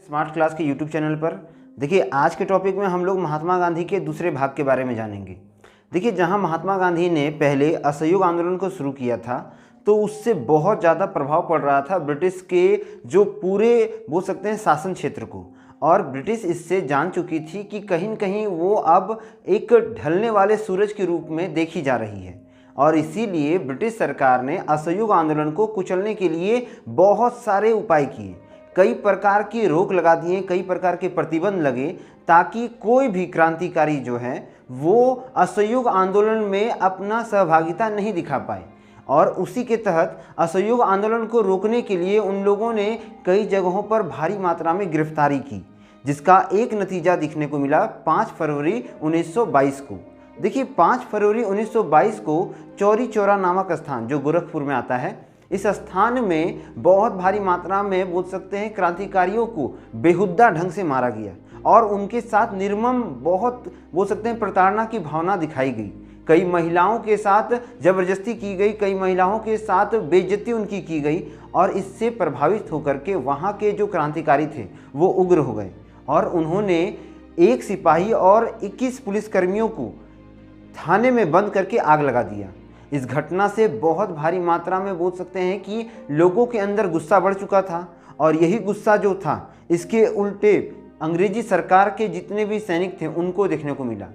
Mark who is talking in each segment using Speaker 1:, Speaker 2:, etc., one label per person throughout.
Speaker 1: Smart class के YouTube channel पर। देखिए, आज के टॉपिक में हम लोग महात्मा गांधी के दूसरे भाग के बारे में जानेंगे। देखिए, जहां महात्मा गांधी ने पहले असहयोग आंदोलन को शुरू किया था तो उससे बहुत ज़्यादा प्रभाव पड़ रहा था ब्रिटिश के जो पूरे बोल सकते हैं शासन क्षेत्र को, और ब्रिटिश इससे जान चुकी थी कि कहीं न कहीं वो अब एक ढलने वाले सूरज के रूप में देखी जा रही है। और इसीलिए ब्रिटिश सरकार ने असहयोग आंदोलन को कुचलने के लिए बहुत सारे उपाय किए, कई प्रकार की रोक लगा दिए, कई प्रकार के प्रतिबंध लगे ताकि कोई भी क्रांतिकारी जो है वो असहयोग आंदोलन में अपना सहभागिता नहीं दिखा पाए। और उसी के तहत असहयोग आंदोलन को रोकने के लिए उन लोगों ने कई जगहों पर भारी मात्रा में गिरफ्तारी की, जिसका एक नतीजा दिखने को मिला 5 फरवरी 1922 को। देखिए, 5 फरवरी 1922 को चौरी चौरा नामक स्थान जो गोरखपुर में आता है, इस स्थान में बहुत भारी मात्रा में बोल सकते हैं क्रांतिकारियों को बेहुद्दा ढंग से मारा गया और उनके साथ निर्मम बहुत बोल सकते हैं प्रताड़ना की भावना दिखाई गई। कई महिलाओं के साथ जबरदस्ती की गई, कई महिलाओं के साथ बेइज्जती उनकी की गई, और इससे प्रभावित होकर के वहाँ के जो क्रांतिकारी थे वो उग्र हो गए और उन्होंने 1 सिपाही और 21 पुलिसकर्मियों को थाने में बंद करके आग लगा दिया। इस घटना से बहुत भारी मात्रा में बोल सकते हैं कि लोगों के अंदर गुस्सा बढ़ चुका था, और यही गुस्सा जो था इसके उल्टे अंग्रेजी सरकार के जितने भी सैनिक थे उनको देखने को मिला।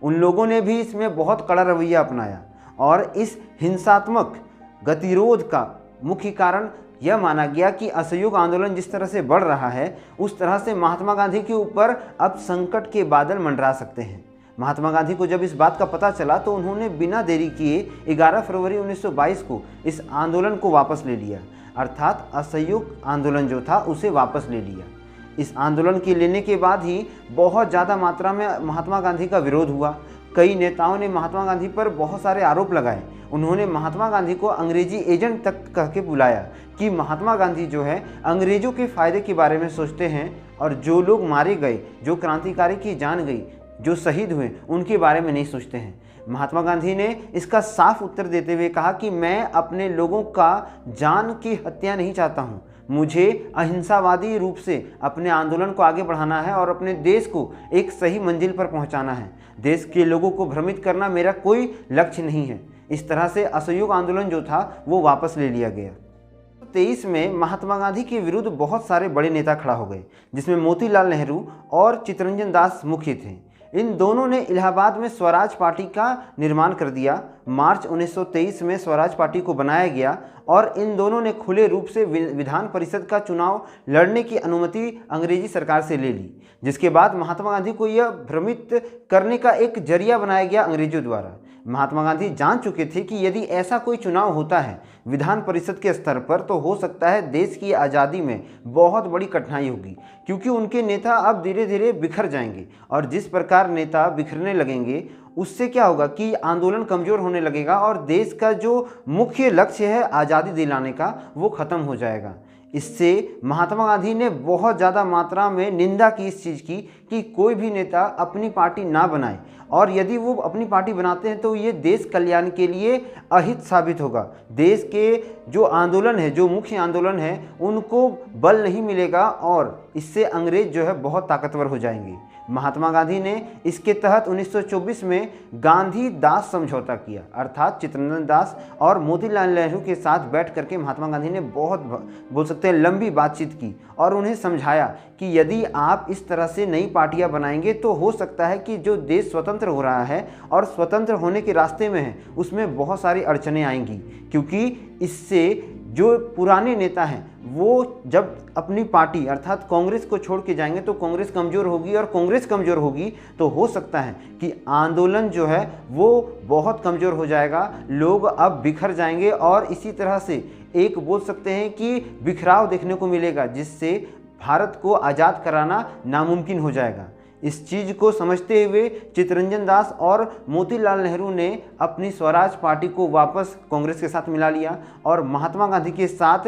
Speaker 1: उन लोगों ने भी इसमें बहुत कड़ा रवैया अपनाया, और इस हिंसात्मक गतिरोध का मुख्य कारण यह माना गया कि असहयोग आंदोलन जिस तरह से बढ़ रहा है उस तरह से महात्मा गांधी के ऊपर अब संकट के बादल मंडरा सकते हैं। महात्मा गांधी को जब इस बात का पता चला तो उन्होंने बिना देरी किए 11 फरवरी 1922 को इस आंदोलन को वापस ले लिया, अर्थात असहयोग आंदोलन जो था उसे वापस ले लिया। इस आंदोलन के लेने के बाद ही बहुत ज़्यादा मात्रा में महात्मा गांधी का विरोध हुआ। कई नेताओं ने महात्मा गांधी पर बहुत सारे आरोप लगाए। उन्होंने महात्मा गांधी को अंग्रेजी एजेंट तक कह के बुलाया कि महात्मा गांधी जो है अंग्रेज़ों के फ़ायदे के बारे में सोचते हैं, और जो लोग मारे गए, जो क्रांतिकारी की जान गई, जो शहीद हुए, उनके बारे में नहीं सोचते हैं। महात्मा गांधी ने इसका साफ उत्तर देते हुए कहा कि मैं अपने लोगों का जान की हत्या नहीं चाहता हूँ, मुझे अहिंसावादी रूप से अपने आंदोलन को आगे बढ़ाना है और अपने देश को एक सही मंजिल पर पहुंचाना है। देश के लोगों को भ्रमित करना मेरा कोई लक्ष्य नहीं है। इस तरह से असहयोग आंदोलन जो था वो वापस ले लिया गया। 23 में महात्मा गांधी के विरुद्ध बहुत सारे बड़े नेता खड़ा हो गए, जिसमें मोतीलाल नेहरू और चित्तरंजन दास मुख्य थे। इन दोनों ने इलाहाबाद में स्वराज पार्टी का निर्माण कर दिया। मार्च 1923 में स्वराज पार्टी को बनाया गया और इन दोनों ने खुले रूप से विधान परिषद का चुनाव लड़ने की अनुमति अंग्रेजी सरकार से ले ली, जिसके बाद महात्मा गांधी को यह भ्रमित करने का एक जरिया बनाया गया अंग्रेजों द्वारा। महात्मा गांधी जान चुके थे कि यदि ऐसा कोई चुनाव होता है विधान परिषद के स्तर पर तो हो सकता है देश की आज़ादी में बहुत बड़ी कठिनाई होगी, क्योंकि उनके नेता अब धीरे धीरे बिखर जाएंगे, और जिस प्रकार नेता बिखरने लगेंगे उससे क्या होगा कि आंदोलन कमज़ोर होने लगेगा और देश का जो मुख्य लक्ष्य है आज़ादी दिलाने का वो ख़त्म हो जाएगा। इससे महात्मा गांधी ने बहुत ज़्यादा मात्रा में निंदा की इस चीज़ की कि कोई भी नेता अपनी पार्टी ना बनाए, और यदि वो अपनी पार्टी बनाते हैं तो ये देश कल्याण के लिए अहित साबित होगा। देश के जो आंदोलन है, जो मुख्य आंदोलन है, उनको बल नहीं मिलेगा और इससे अंग्रेज जो है बहुत ताकतवर हो जाएंगे। महात्मा गांधी ने इसके तहत 1924 में गांधी दास समझौता किया, अर्थात चित्तरंजन दास और मोतीलाल नेहरू के साथ बैठ करके महात्मा गांधी ने बहुत बोल सकते हैं लंबी बातचीत की और उन्हें समझाया कि यदि आप इस तरह से नई पार्टियां बनाएंगे तो हो सकता है कि जो देश स्वतंत्र हो रहा है और स्वतंत्र होने के रास्ते में है उसमें बहुत सारी अड़चनें आएंगी, क्योंकि इससे जो पुराने नेता हैं वो जब अपनी पार्टी अर्थात कांग्रेस को छोड़ के जाएंगे तो कांग्रेस कमज़ोर होगी, और कांग्रेस कमज़ोर होगी तो हो सकता है कि आंदोलन जो है वो बहुत कमज़ोर हो जाएगा, लोग अब बिखर जाएंगे और इसी तरह से एक बोल सकते हैं कि बिखराव देखने को मिलेगा, जिससे भारत को आज़ाद कराना नामुमकिन हो जाएगा। इस चीज़ को समझते हुए चित्तरंजन दास और मोतीलाल नेहरू ने अपनी स्वराज पार्टी को वापस कांग्रेस के साथ मिला लिया और महात्मा गांधी के साथ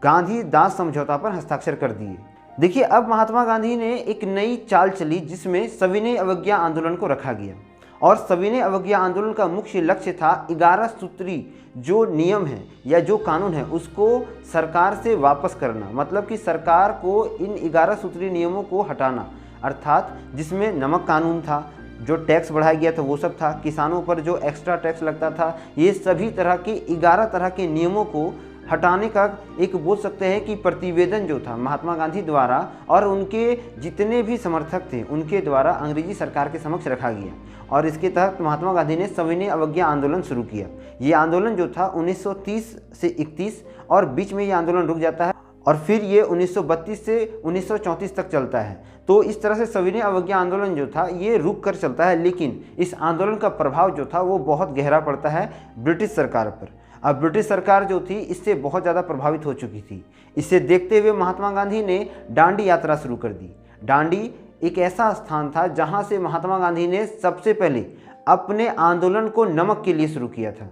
Speaker 1: गांधी दास समझौता पर हस्ताक्षर कर दिए। देखिए, अब महात्मा गांधी ने एक नई चाल चली जिसमें सविनय अवज्ञा आंदोलन को रखा गया, और सविनय अवज्ञा आंदोलन का मुख्य लक्ष्य था 11 सूत्री जो नियम है या जो कानून है उसको सरकार से वापस करना, मतलब कि सरकार को इन 11 सूत्री नियमों को हटाना। अर्थात जिसमें नमक कानून था, जो टैक्स बढ़ाया गया था वो सब था, किसानों पर जो एक्स्ट्रा टैक्स लगता था, ये सभी तरह के 11 तरह के नियमों को हटाने का एक बोल सकते हैं कि प्रतिवेदन जो था महात्मा गांधी द्वारा और उनके जितने भी समर्थक थे उनके द्वारा अंग्रेजी सरकार के समक्ष रखा गया। और इसके तहत महात्मा गांधी ने सविनय अवज्ञा आंदोलन शुरू किया। ये आंदोलन जो था 1930 से 31 और बीच में ये आंदोलन रुक जाता है और फिर ये 1932 से 1934 तक चलता है। तो इस तरह से सविनय अवज्ञा आंदोलन जो था ये रुक कर चलता है, लेकिन इस आंदोलन का प्रभाव जो था वो बहुत गहरा पड़ता है ब्रिटिश सरकार पर। अब ब्रिटिश सरकार जो थी इससे बहुत ज़्यादा प्रभावित हो चुकी थी। इसे देखते हुए महात्मा गांधी ने दांडी यात्रा शुरू कर दी। दांडी एक ऐसा स्थान था जहां से महात्मा गांधी ने सबसे पहले अपने आंदोलन को नमक के लिए शुरू किया था।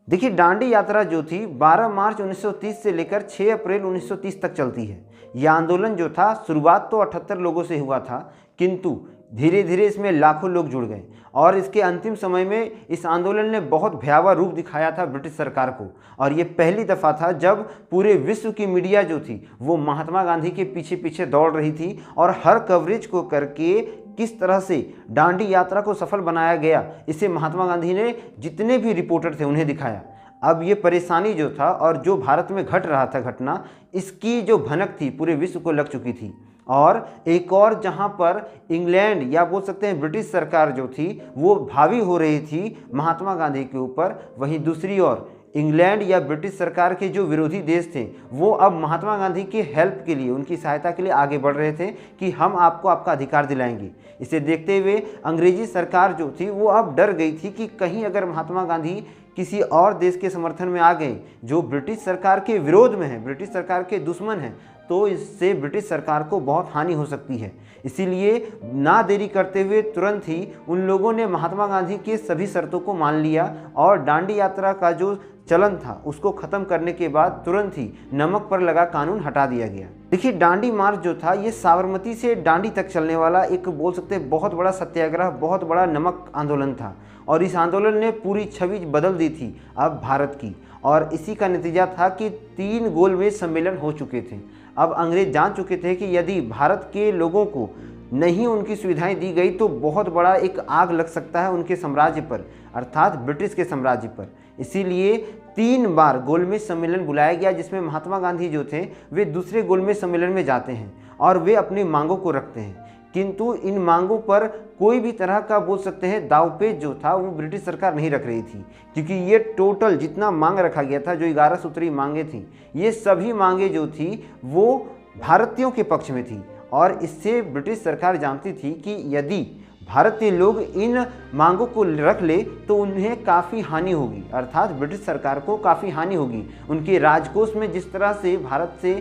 Speaker 1: देखिए, दांडी यात्रा जो थी 12 मार्च 1930 से लेकर 6 अप्रैल 1930 तक चलती है। यह आंदोलन जो था शुरुआत तो 78 लोगों से हुआ था, किंतु धीरे धीरे इसमें लाखों लोग जुड़ गए और इसके अंतिम समय में इस आंदोलन ने बहुत भयावह रूप दिखाया था ब्रिटिश सरकार को। और ये पहली दफ़ा था जब पूरे विश्व की मीडिया जो थी वो महात्मा गांधी के पीछे पीछे दौड़ रही थी और हर कवरेज को करके किस तरह से दांडी यात्रा को सफल बनाया गया, इसे महात्मा गांधी ने जितने भी रिपोर्टर थे उन्हें दिखाया। अब ये परेशानी जो था और जो भारत में घट रहा था घटना, इसकी जो भनक थी पूरे विश्व को लग चुकी थी। और एक और जहां पर इंग्लैंड या बोल सकते हैं ब्रिटिश सरकार जो थी वो हावी हो रही थी महात्मा गांधी के ऊपर, वहीं दूसरी ओर इंग्लैंड या ब्रिटिश सरकार के जो विरोधी देश थे वो अब महात्मा गांधी की हेल्प के लिए, उनकी सहायता के लिए आगे बढ़ रहे थे कि हम आपको आपका अधिकार दिलाएंगे। इसे देखते हुए अंग्रेजी सरकार जो थी वो अब डर गई थी कि कहीं अगर महात्मा गांधी किसी और देश के समर्थन में आ गए जो ब्रिटिश सरकार के विरोध में है, ब्रिटिश सरकार के दुश्मन हैं, तो इससे ब्रिटिश सरकार को बहुत हानि हो सकती है। इसीलिए ना देरी करते हुए तुरंत ही उन लोगों ने महात्मा गांधी के सभी शर्तों को मान लिया और दांडी यात्रा का जो चलन था उसको ख़त्म करने के बाद तुरंत ही नमक पर लगा कानून हटा दिया गया। देखिए, दांडी मार्च जो था ये साबरमती से दांडी तक चलने वाला एक बोल सकते हैं बहुत बड़ा सत्याग्रह, बहुत बड़ा नमक आंदोलन था और इस आंदोलन ने पूरी छवि बदल दी थी अब भारत की। और इसी का नतीजा था कि 3 गोलमेज सम्मेलन हो चुके थे। अब अंग्रेज जान चुके थे कि यदि भारत के लोगों को नहीं उनकी सुविधाएं दी गई तो बहुत बड़ा एक आग लग सकता है उनके साम्राज्य पर, अर्थात ब्रिटिश के साम्राज्य पर। इसीलिए 3 बार गोलमेज सम्मेलन बुलाया गया जिसमें महात्मा गांधी जो थे वे दूसरे गोलमेज सम्मेलन में जाते हैं और वे अपनी मांगों को रखते हैं, किंतु इन मांगों पर कोई भी तरह का बोल सकते हैं दावपेच जो था वो ब्रिटिश सरकार नहीं रख रही थी, क्योंकि ये टोटल जितना मांग रखा गया था, जो 11 सूत्री मांगे थी, ये सभी मांगे जो थी वो भारतीयों के पक्ष में थी। और इससे ब्रिटिश सरकार जानती थी कि यदि भारतीय लोग इन मांगों को रख ले तो उन्हें काफ़ी हानि होगी, अर्थात ब्रिटिश सरकार को काफ़ी हानि होगी। उनके राजकोष में जिस तरह से भारत से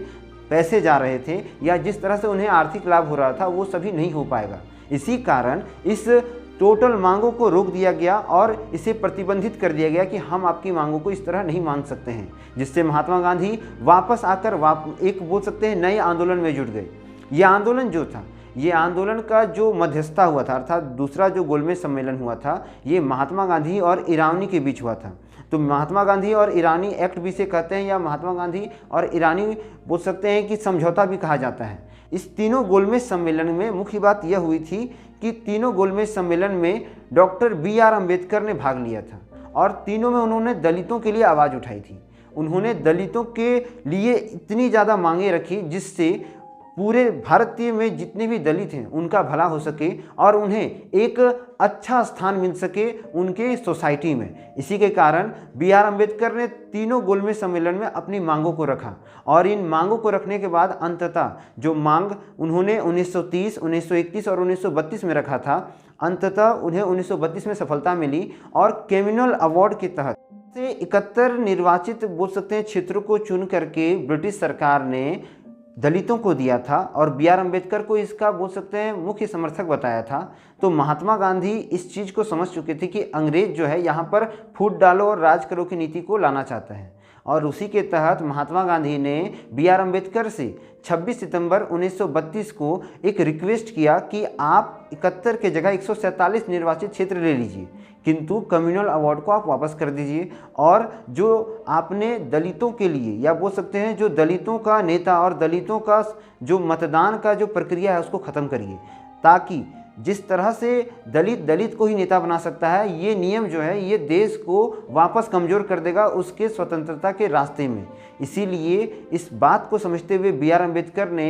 Speaker 1: पैसे जा रहे थे या जिस तरह से उन्हें आर्थिक लाभ हो रहा था वो सभी नहीं हो पाएगा। इसी कारण इस टोटल मांगों को रोक दिया गया और इसे प्रतिबंधित कर दिया गया कि हम आपकी मांगों को इस तरह नहीं मान सकते हैं, जिससे महात्मा गांधी वापस आकर एक बोल सकते हैं नए आंदोलन में जुट गए। यह आंदोलन जो था, ये आंदोलन का जो मध्यस्थता हुआ था, अर्थात दूसरा जो गोलमेज सम्मेलन हुआ था, ये महात्मा गांधी और ईरानी के बीच हुआ था। तो महात्मा गांधी और ईरानी एक्ट भी से कहते हैं या महात्मा गांधी और ईरानी बोल सकते हैं कि समझौता भी कहा जाता है। इस तीनों गोलमेज सम्मेलन में मुख्य बात यह हुई थी कि तीनों गोलमेज सम्मेलन में डॉक्टर BR अम्बेडकर ने भाग लिया था और तीनों में उन्होंने दलितों के लिए आवाज़ उठाई थी। उन्होंने दलितों के लिए इतनी ज़्यादा मांगे रखी जिससे पूरे भारतीय में जितने भी दलित हैं उनका भला हो सके और उन्हें एक अच्छा स्थान मिल सके उनके सोसाइटी में। इसी के कारण BR अम्बेडकर ने तीनों गोलमेज सम्मेलन में अपनी मांगों को रखा और इन मांगों को रखने के बाद अंततः जो मांग उन्होंने 1930, 1931 और 1932 में रखा था, अंततः उन्हें 1932 में सफलता मिली और कैमिनल अवार्ड के तहत से 71 निर्वाचित बोल सकते हैं क्षेत्रों को चुन करके ब्रिटिश सरकार ने दलितों को दिया था और BR अम्बेडकर को इसका बोल सकते हैं मुख्य समर्थक बताया था। तो महात्मा गांधी इस चीज़ को समझ चुके थे कि अंग्रेज जो है यहाँ पर फूट डालो और राज करो की नीति को लाना चाहता है और उसी के तहत महात्मा गांधी ने B.R. अम्बेडकर से 26 सितंबर 1932 को एक रिक्वेस्ट किया कि आप 71 के जगह 147 निर्वाचित क्षेत्र ले लीजिए, किंतु कम्युनल अवार्ड को आप वापस कर दीजिए और जो आपने दलितों के लिए, या बोल सकते हैं जो दलितों का नेता और दलितों का जो मतदान का जो प्रक्रिया है उसको ख़त्म करिए, ताकि जिस तरह से दलित को ही नेता बना सकता है, ये नियम जो है ये देश को वापस कमज़ोर कर देगा उसके स्वतंत्रता के रास्ते में। इसीलिए इस बात को समझते हुए B.R. अम्बेडकर ने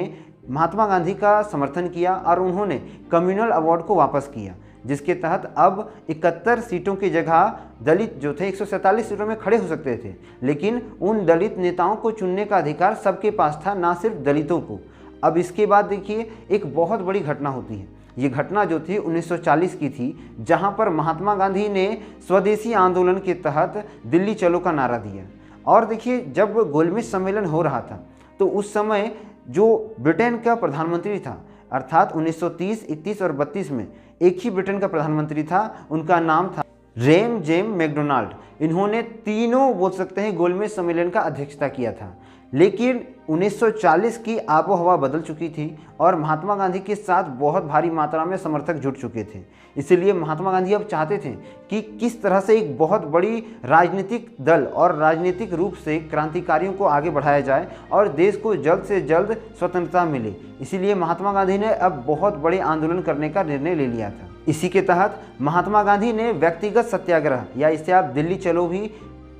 Speaker 1: महात्मा गांधी का समर्थन किया और उन्होंने कम्युनल अवार्ड को वापस किया, जिसके तहत अब 71 सीटों की जगह दलित जो थे 147 सीटों में खड़े हो सकते थे, लेकिन उन दलित नेताओं को चुनने का अधिकार सबके पास था, ना सिर्फ दलितों को। अब इसके बाद देखिए एक बहुत बड़ी घटना होती है। ये घटना जो थी 1940 की थी, जहाँ पर महात्मा गांधी ने स्वदेशी आंदोलन के तहत दिल्ली चलो का नारा दिया। और देखिए जब गोलमेज सम्मेलन हो रहा था तो उस समय जो ब्रिटेन का प्रधानमंत्री था, अर्थात 1930, 31 और 32 में एक ही ब्रिटेन का प्रधानमंत्री था, उनका नाम था जेम्स मैकडोनाल्ड। इन्होंने तीनों बोल सकते हैं गोलमेज सम्मेलन का अध्यक्षता किया था। लेकिन 1940 की आबो हवा बदल चुकी थी और महात्मा गांधी के साथ बहुत भारी मात्रा में समर्थक जुट चुके थे। इसलिए महात्मा गांधी अब चाहते थे कि किस तरह से एक बहुत बड़ी राजनीतिक दल और राजनीतिक रूप से क्रांतिकारियों को आगे बढ़ाया जाए और देश को जल्द से जल्द स्वतंत्रता मिले। इसीलिए महात्मा गांधी ने अब बहुत बड़े आंदोलन करने का निर्णय ले लिया था। इसी के तहत महात्मा गांधी ने व्यक्तिगत सत्याग्रह, या इसे आप दिल्ली चलो भी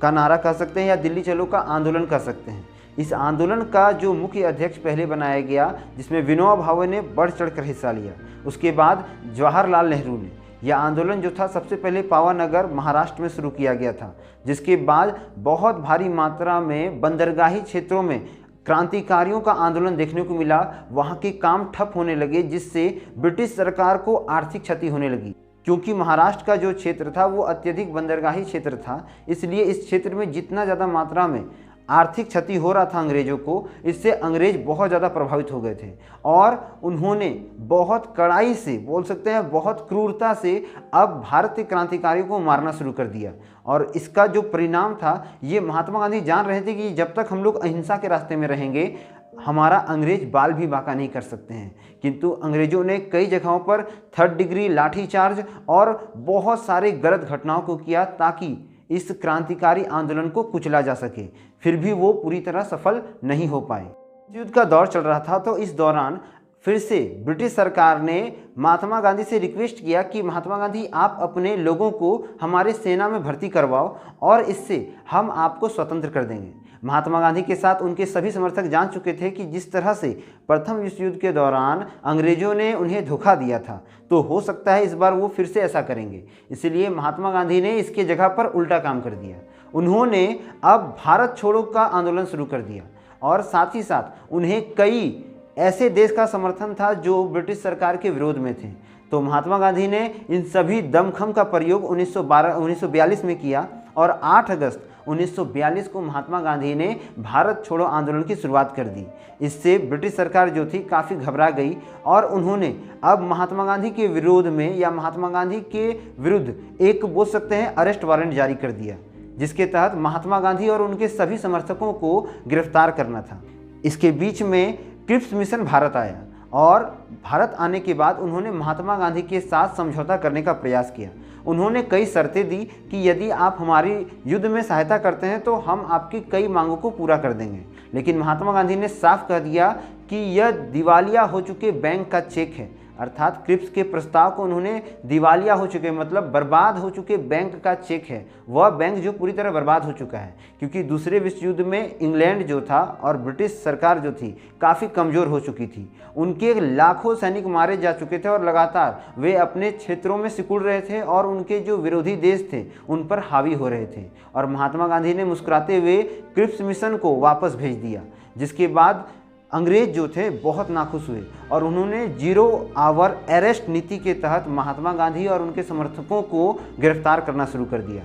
Speaker 1: का नारा कह सकते हैं या दिल्ली चलो का आंदोलन कर सकते हैं। इस आंदोलन का जो मुख्य अध्यक्ष पहले बनाया गया, जिसमें विनोबा भावे ने बढ़ चढ़कर हिस्सा लिया। उसके बाद जवाहरलाल नेहरू ने, यह आंदोलन जो था सबसे पहले पावानगर महाराष्ट्र में शुरू किया गया था, जिसके बाद बहुत भारी मात्रा में बंदरगाही क्षेत्रों में क्रांतिकारियों का आंदोलन देखने को मिला। वहाँ के काम ठप होने लगे, जिससे ब्रिटिश सरकार को आर्थिक क्षति होने लगी। क्योंकि महाराष्ट्र का जो क्षेत्र था वो अत्यधिक बंदरगाही क्षेत्र था, इसलिए इस क्षेत्र में जितना ज़्यादा मात्रा में आर्थिक क्षति हो रहा था अंग्रेज़ों को, इससे अंग्रेज बहुत ज़्यादा प्रभावित हो गए थे और उन्होंने बहुत कड़ाई से, बोल सकते हैं बहुत क्रूरता से अब भारतीय क्रांतिकारियों को मारना शुरू कर दिया। और इसका जो परिणाम था, ये महात्मा गांधी जान रहे थे कि जब तक हम लोग अहिंसा के रास्ते में रहेंगे हमारा अंग्रेज बाल भी बांका नहीं कर सकते हैं। किंतु अंग्रेज़ों ने कई जगहों पर 3rd डिग्री लाठीचार्ज और बहुत सारे गलत घटनाओं को किया ताकि इस क्रांतिकारी आंदोलन को कुचला जा सके। फिर भी वो पूरी तरह सफल नहीं हो पाए। युद्ध का दौर चल रहा था, तो इस दौरान फिर से ब्रिटिश सरकार ने महात्मा गांधी से रिक्वेस्ट किया कि महात्मा गांधी आप अपने लोगों को हमारे सेना में भर्ती करवाओ और इससे हम आपको स्वतंत्र कर देंगे। महात्मा गांधी के साथ उनके सभी समर्थक जान चुके थे कि जिस तरह से प्रथम विश्व युद्ध के दौरान अंग्रेज़ों ने उन्हें धोखा दिया था, तो हो सकता है इस बार वो फिर से ऐसा करेंगे। इसलिए महात्मा गांधी ने इसके जगह पर उल्टा काम कर दिया। उन्होंने अब भारत छोड़ो का आंदोलन शुरू कर दिया और साथ ही साथ उन्हें कई ऐसे देश का समर्थन था जो ब्रिटिश सरकार के विरोध में थे। तो महात्मा गांधी ने इन सभी दमखम का प्रयोग 1942 में किया और 8 अगस्त 1942 को महात्मा गांधी ने भारत छोड़ो आंदोलन की शुरुआत कर दी। इससे ब्रिटिश सरकार जो थी काफ़ी घबरा गई और उन्होंने अब महात्मा गांधी के विरोध में या महात्मा गांधी के विरुद्ध एक बोल सकते हैं अरेस्ट वारंट जारी कर दिया, जिसके तहत महात्मा गांधी और उनके सभी समर्थकों को गिरफ्तार करना था। इसके बीच में क्रिप्स मिशन भारत आया और भारत आने के बाद उन्होंने महात्मा गांधी के साथ समझौता करने का प्रयास किया। उन्होंने कई शर्तें दी कि यदि आप हमारी युद्ध में सहायता करते हैं तो हम आपकी कई मांगों को पूरा कर देंगे। लेकिन महात्मा गांधी ने साफ कह दिया कि यह दिवालिया हो चुके बैंक का चेक है, अर्थात क्रिप्स के प्रस्ताव को उन्होंने दिवालिया हो चुके मतलब बर्बाद हो चुके बैंक का चेक है। वह बैंक जो पूरी तरह बर्बाद हो चुका है, क्योंकि दूसरे विश्व युद्ध में इंग्लैंड जो था और ब्रिटिश सरकार जो थी काफ़ी कमज़ोर हो चुकी थी। उनके लाखों सैनिक मारे जा चुके थे और लगातार वे अपने क्षेत्रों में सिकुड़ रहे थे और उनके जो विरोधी देश थे उन पर हावी हो रहे थे। और महात्मा गांधी ने मुस्कुराते हुए क्रिप्स मिशन को वापस भेज दिया, जिसके बाद अंग्रेज जो थे बहुत नाखुश हुए और उन्होंने 0 आवर अरेस्ट नीति के तहत महात्मा गांधी और उनके समर्थकों को गिरफ्तार करना शुरू कर दिया।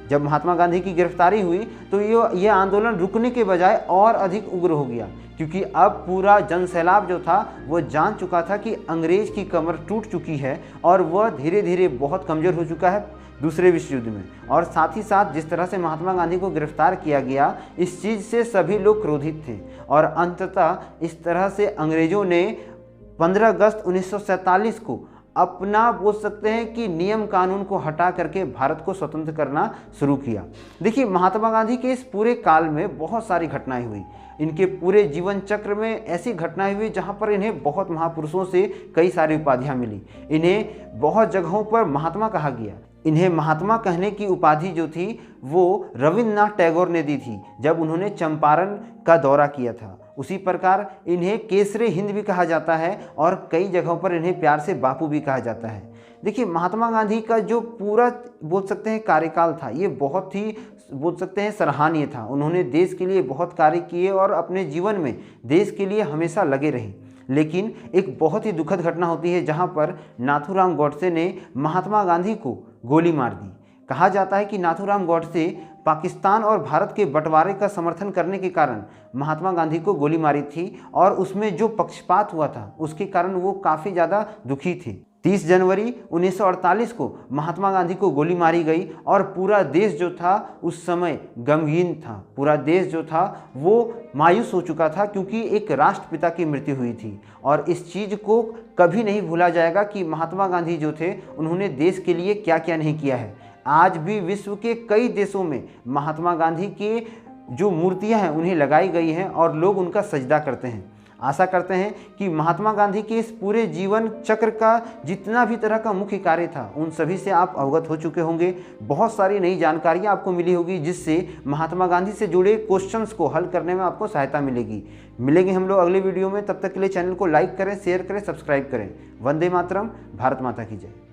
Speaker 1: जब महात्मा गांधी की गिरफ्तारी हुई तो ये आंदोलन रुकने के बजाय और अधिक उग्र हो गया, क्योंकि अब पूरा जनसैलाब जो था वो जान चुका था कि अंग्रेज की कमर टूट चुकी है और वह धीरे धीरे बहुत कमज़ोर हो चुका है। दूसरे विश्व युद्ध में। और साथ ही साथ जिस तरह से महात्मा गांधी को गिरफ्तार किया गया, इस चीज़ से सभी लोग क्रोधित थे और अंततः इस तरह से अंग्रेज़ों ने 15 अगस्त 1947 को अपना बोल सकते हैं कि नियम कानून को हटा करके भारत को स्वतंत्र करना शुरू किया। देखिए, महात्मा गांधी के इस पूरे काल में बहुत सारी घटनाएं हुई। इनके पूरे जीवन चक्र में ऐसी घटनाएं हुई जहां पर इन्हें बहुत महापुरुषों से कई सारी उपाधियां मिली। इन्हें बहुत जगहों पर महात्मा कहा गया। इन्हें महात्मा कहने की उपाधि जो थी वो रविन्द्रनाथ टैगोर ने दी थी जब उन्होंने चंपारण का दौरा किया था। उसी प्रकार इन्हें केसरे हिंद भी कहा जाता है और कई जगहों पर इन्हें प्यार से बापू भी कहा जाता है। देखिए, महात्मा गांधी का जो पूरा बोल सकते हैं कार्यकाल था, ये बहुत ही बोल सकते हैं सराहनीय था। उन्होंने देश के लिए बहुत कार्य किए और अपने जीवन में देश के लिए हमेशा लगे रहे। लेकिन एक बहुत ही दुखद घटना होती है जहां पर नाथूराम गॉडसे ने महात्मा गांधी को गोली मार दी। कहा जाता है कि नाथूराम गॉडसे पाकिस्तान और भारत के बंटवारे का समर्थन करने के कारण महात्मा गांधी को गोली मारी थी और उसमें जो पक्षपात हुआ था उसके कारण वो काफ़ी ज़्यादा दुखी थे। 30 जनवरी 1948 को महात्मा गांधी को गोली मारी गई और पूरा देश जो था उस समय गमगीन था। पूरा देश जो था वो मायूस हो चुका था क्योंकि एक राष्ट्रपिता की मृत्यु हुई थी। और इस चीज़ को कभी नहीं भूला जाएगा कि महात्मा गांधी जो थे उन्होंने देश के लिए क्या क्या नहीं किया है। आज भी विश्व के कई देशों में महात्मा गांधी की जो मूर्तियां हैं उन्हें लगाई गई हैं और लोग उनका सजदा करते हैं। आशा करते हैं कि महात्मा गांधी के इस पूरे जीवन चक्र का जितना भी तरह का मुख्य कार्य था उन सभी से आप अवगत हो चुके होंगे। बहुत सारी नई जानकारियां आपको मिली होगी जिससे महात्मा गांधी से जुड़े क्वेश्चंस को हल करने में आपको सहायता मिलेगी। मिलेंगे हम लोग अगले वीडियो में। तब तक के लिए चैनल को लाइक करें, शेयर करें, सब्सक्राइब करें। वंदे मातरम। भारत माता की जय।